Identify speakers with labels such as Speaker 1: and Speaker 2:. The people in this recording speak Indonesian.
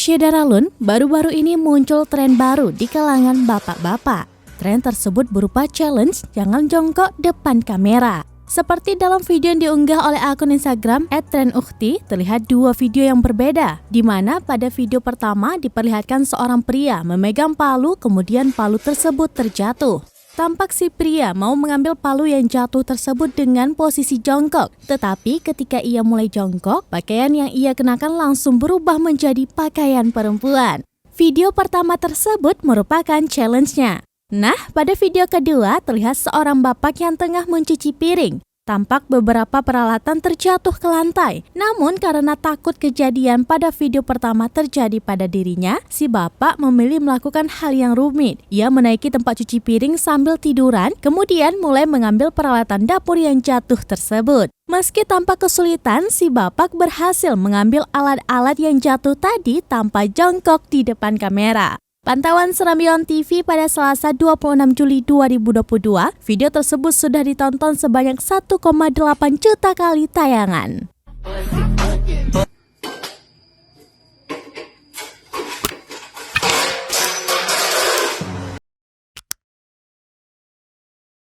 Speaker 1: Syedaralun, baru-baru ini muncul tren baru di kalangan bapak-bapak. Tren tersebut berupa challenge jangan jongkok depan kamera. Seperti dalam video yang diunggah oleh akun Instagram @trenukti, terlihat dua video yang berbeda, di mana pada video pertama diperlihatkan seorang pria memegang palu, kemudian palu tersebut terjatuh. Tampak si pria mau mengambil palu yang jatuh tersebut dengan posisi jongkok, tetapi ketika ia mulai jongkok, pakaian yang ia kenakan langsung berubah menjadi pakaian perempuan. Video pertama tersebut merupakan challenge-nya. Nah, pada video kedua terlihat seorang bapak yang tengah mencuci piring. Tampak beberapa peralatan terjatuh ke lantai. Namun karena takut kejadian pada video pertama terjadi pada dirinya, si bapak memilih melakukan hal yang rumit. Ia menaiki tempat cuci piring sambil tiduran, kemudian mulai mengambil peralatan dapur yang jatuh tersebut. Meski tampak kesulitan, si bapak berhasil mengambil alat-alat yang jatuh tadi tanpa jongkok di depan kamera. Pantauan Serambi TV pada Selasa 26 Juli 2022, video tersebut sudah ditonton sebanyak 1,8 juta kali tayangan.